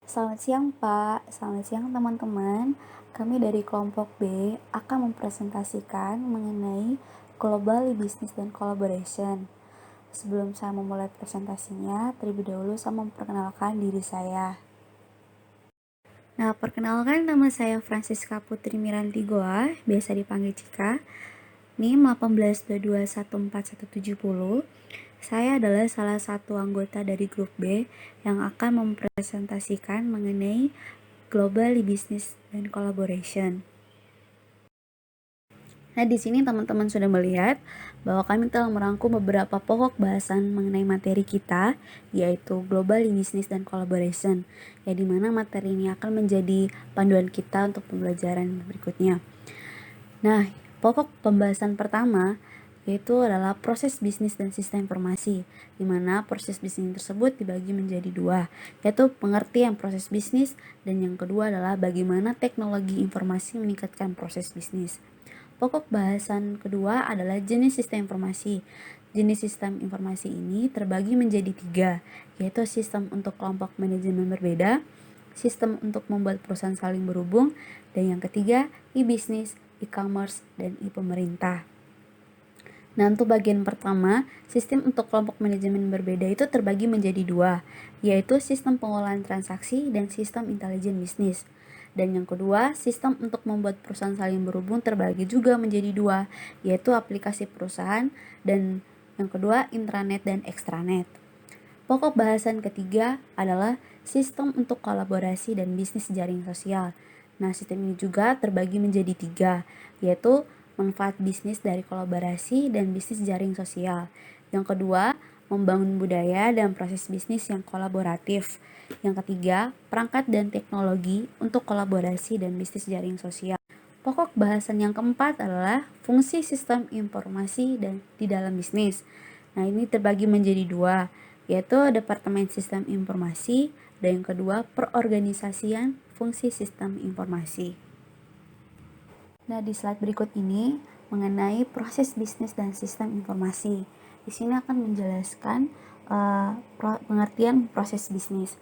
Selamat siang Pak, selamat siang teman-teman. Kami dari kelompok B akan mempresentasikan mengenai Global Business dan Collaboration. Sebelum saya memulai presentasinya, terlebih dahulu saya memperkenalkan diri saya. Nah, perkenalkan nama saya Francisca Putri Miranti Goa, biasa dipanggil Cika. NIM 18221470. Saya adalah salah satu anggota dari grup B yang akan mempresentasikan mengenai Global Business dan Collaboration. Nah, di sini teman-teman sudah melihat bahwa kami telah merangkum beberapa pokok bahasan mengenai materi kita, yaitu Global Business dan Collaboration, ya di mana materi ini akan menjadi panduan kita untuk pembelajaran berikutnya. Nah, pokok pembahasan pertama yaitu adalah proses bisnis dan sistem informasi, di mana proses bisnis tersebut dibagi menjadi dua, yaitu pengertian proses bisnis, dan yang kedua adalah bagaimana teknologi informasi meningkatkan proses bisnis. Pokok bahasan kedua adalah jenis sistem informasi. Jenis sistem informasi ini terbagi menjadi tiga, yaitu sistem untuk kelompok manajemen berbeda, sistem untuk membuat perusahaan saling berhubung, dan yang ketiga, e-business, e-commerce, dan e-pemerintah. Nah, untuk bagian pertama, sistem untuk kelompok manajemen berbeda itu terbagi menjadi dua, yaitu sistem pengolahan transaksi dan sistem intelijen bisnis. Dan yang kedua, sistem untuk membuat perusahaan saling berhubung terbagi juga menjadi dua, yaitu aplikasi perusahaan dan yang kedua intranet dan extranet. Pokok bahasan ketiga adalah sistem untuk kolaborasi dan bisnis jaring sosial. Nah, sistem ini juga terbagi menjadi tiga, yaitu manfaat bisnis dari kolaborasi dan bisnis jaring sosial. Yang kedua, membangun budaya dan proses bisnis yang kolaboratif. Yang ketiga, perangkat dan teknologi untuk kolaborasi dan bisnis jaring sosial. Pokok bahasan yang keempat adalah fungsi sistem informasi dan di dalam bisnis. Nah, ini terbagi menjadi dua, yaitu Departemen Sistem Informasi dan yang kedua perorganisasian fungsi sistem informasi. Nah, di slide berikut ini mengenai proses bisnis dan sistem informasi. Di sini akan menjelaskan pengertian proses bisnis.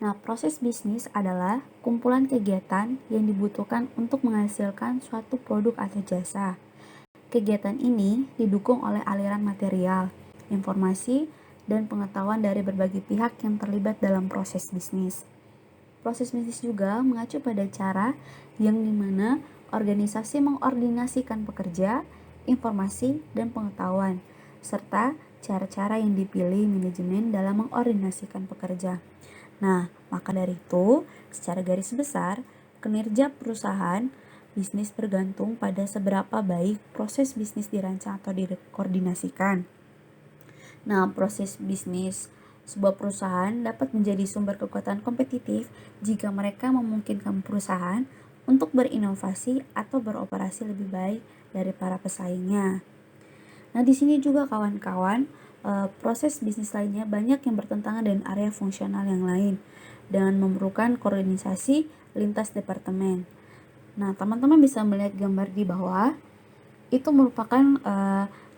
Nah, proses bisnis adalah kumpulan kegiatan yang dibutuhkan untuk menghasilkan suatu produk atau jasa. Kegiatan ini didukung oleh aliran material, informasi, dan pengetahuan dari berbagai pihak yang terlibat dalam proses bisnis. Proses bisnis juga mengacu pada cara yang dimana organisasi mengordinasikan pekerja, informasi, dan pengetahuan, serta cara-cara yang dipilih manajemen dalam mengordinasikan pekerja. Nah, maka dari itu, secara garis besar, kinerja perusahaan bisnis bergantung pada seberapa baik proses bisnis dirancang atau dikoordinasikan. Nah, proses bisnis sebuah perusahaan dapat menjadi sumber kekuatan kompetitif jika mereka memungkinkan perusahaan untuk berinovasi atau beroperasi lebih baik dari para pesaingnya. Nah, di sini juga kawan-kawan, proses bisnis lainnya banyak yang bertentangan dengan area fungsional yang lain dan memerlukan koordinasi lintas departemen. Nah, teman-teman bisa melihat gambar di bawah. Itu merupakan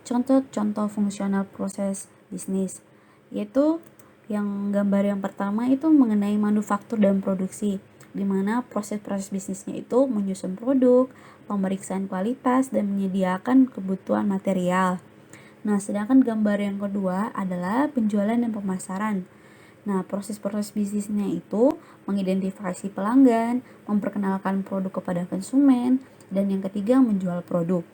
contoh-contoh fungsional proses bisnis, yaitu yang gambar yang pertama itu mengenai manufaktur dan produksi, di mana proses-proses bisnisnya itu menyusun produk, pemeriksaan kualitas, dan menyediakan kebutuhan material. Nah, sedangkan gambar yang kedua adalah penjualan dan pemasaran. Nah, proses-proses bisnisnya itu mengidentifikasi pelanggan, memperkenalkan produk kepada konsumen, dan yang ketiga menjual produk.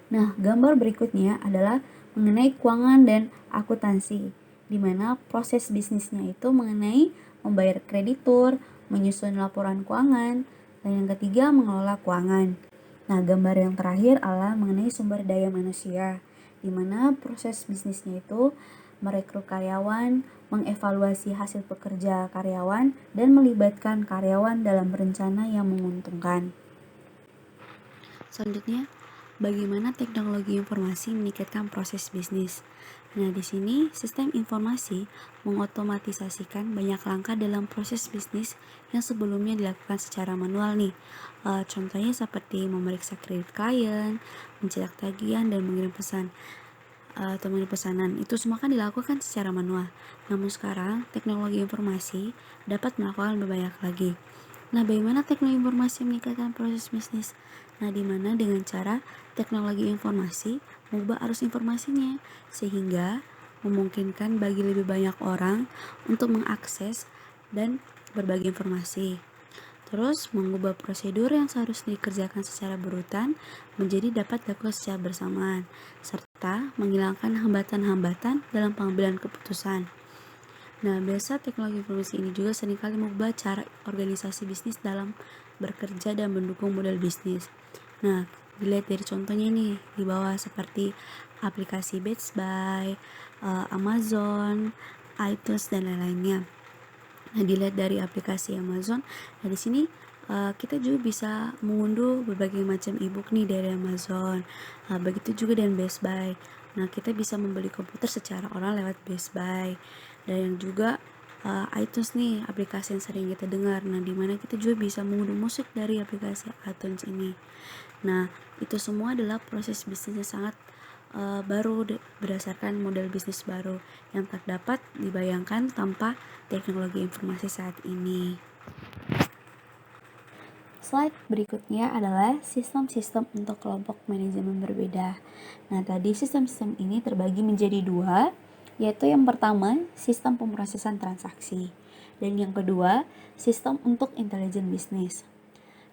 Nah, gambar berikutnya adalah mengenai keuangan dan akuntansi, di mana proses bisnisnya itu mengenai membayar kreditur, menyusun laporan keuangan, dan yang ketiga mengelola keuangan. Nah, gambar yang terakhir adalah mengenai sumber daya manusia, di mana proses bisnisnya itu merekrut karyawan, mengevaluasi hasil pekerja karyawan, dan melibatkan karyawan dalam rencana yang menguntungkan. Selanjutnya, bagaimana teknologi informasi meningkatkan proses bisnis. Nah, di sini sistem informasi mengotomatisasikan banyak langkah dalam proses bisnis yang sebelumnya dilakukan secara manual nih. Contohnya seperti memeriksa kredit klien, mencetak tagihan, dan mengirim pesan. atau memenuhi pesanan. Itu semua kan dilakukan secara manual. Namun sekarang teknologi informasi dapat melakukan lebih banyak lagi. Nah, bagaimana teknologi informasi meningkatkan proses bisnis? Nah, di mana dengan cara teknologi informasi mengubah arus informasinya sehingga memungkinkan bagi lebih banyak orang untuk mengakses dan berbagi informasi. Terus mengubah prosedur yang seharusnya dikerjakan secara berurutan menjadi dapat dilakukan secara bersamaan, serta menghilangkan hambatan-hambatan dalam pengambilan keputusan. Nah, biasa teknologi informasi ini juga seringkali mengubah cara organisasi bisnis dalam bekerja dan mendukung model bisnis. Nah, dilihat dari contohnya nih di bawah seperti aplikasi Best Buy, Amazon, iTunes dan lain-lainnya. Nah, dilihat dari aplikasi Amazon, nah di sini kita juga bisa mengunduh berbagai macam ebook nih dari Amazon. Begitu juga dengan Best Buy. Nah, kita bisa membeli komputer secara online lewat Best Buy. Dan yang juga iTunes nih, aplikasi yang sering kita dengar. Nah, dimana kita juga bisa mengunduh musik dari aplikasi iTunes ini. Nah, itu semua adalah proses bisnis yang sangat baru berdasarkan model bisnis baru yang tak dapat dibayangkan tanpa teknologi informasi saat ini. Slide berikutnya adalah sistem-sistem untuk kelompok manajemen berbeda. Nah, tadi sistem-sistem ini terbagi menjadi dua, yaitu yang pertama, sistem pemrosesan transaksi, dan yang kedua, sistem untuk intelijen bisnis.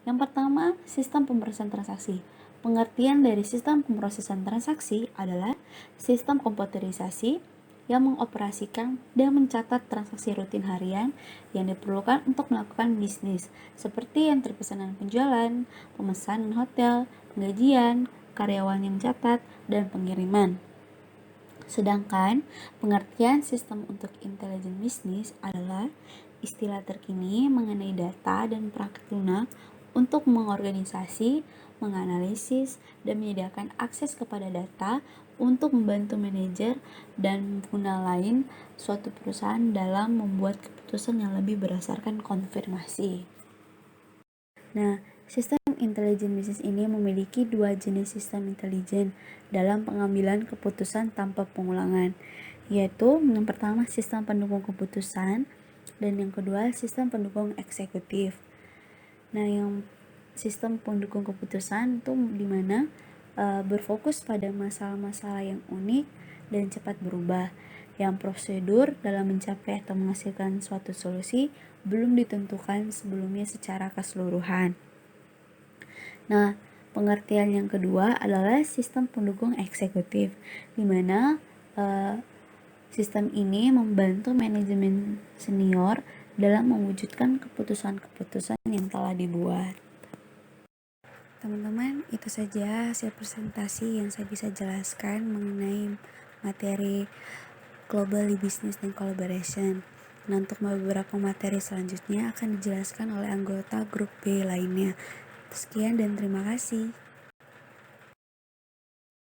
Yang pertama, sistem pemrosesan transaksi. Pengertian dari sistem pemrosesan transaksi adalah sistem komputerisasi yang mengoperasikan dan mencatat transaksi rutin harian yang diperlukan untuk melakukan bisnis, seperti yang terpesanan penjualan, pemesanan hotel, penggajian, karyawan yang mencatat, dan pengiriman. Sedangkan pengertian sistem untuk intelijen bisnis adalah istilah terkini mengenai data dan perangkat lunak untuk mengorganisasi, menganalisis, dan menyediakan akses kepada data untuk membantu manajer dan pengguna lain suatu perusahaan dalam membuat keputusan yang lebih berdasarkan konfirmasi. Nah, sistem intelijen bisnis ini memiliki dua jenis sistem intelijen dalam pengambilan keputusan tanpa pengulangan, yaitu yang pertama sistem pendukung keputusan dan yang kedua sistem pendukung eksekutif. Nah, yang sistem pendukung keputusan itu dimana berfokus pada masalah-masalah yang unik dan cepat berubah, yang prosedur dalam mencapai atau menghasilkan suatu solusi belum ditentukan sebelumnya secara keseluruhan. Nah, pengertian yang kedua adalah sistem pendukung eksekutif, di mana sistem ini membantu manajemen senior dalam mewujudkan keputusan-keputusan yang telah dibuat. Teman-teman, itu saja hasil presentasi yang saya bisa jelaskan mengenai materi Global Business and Collaboration. Nah, untuk beberapa materi selanjutnya akan dijelaskan oleh anggota grup B lainnya. Sekian dan terima kasih.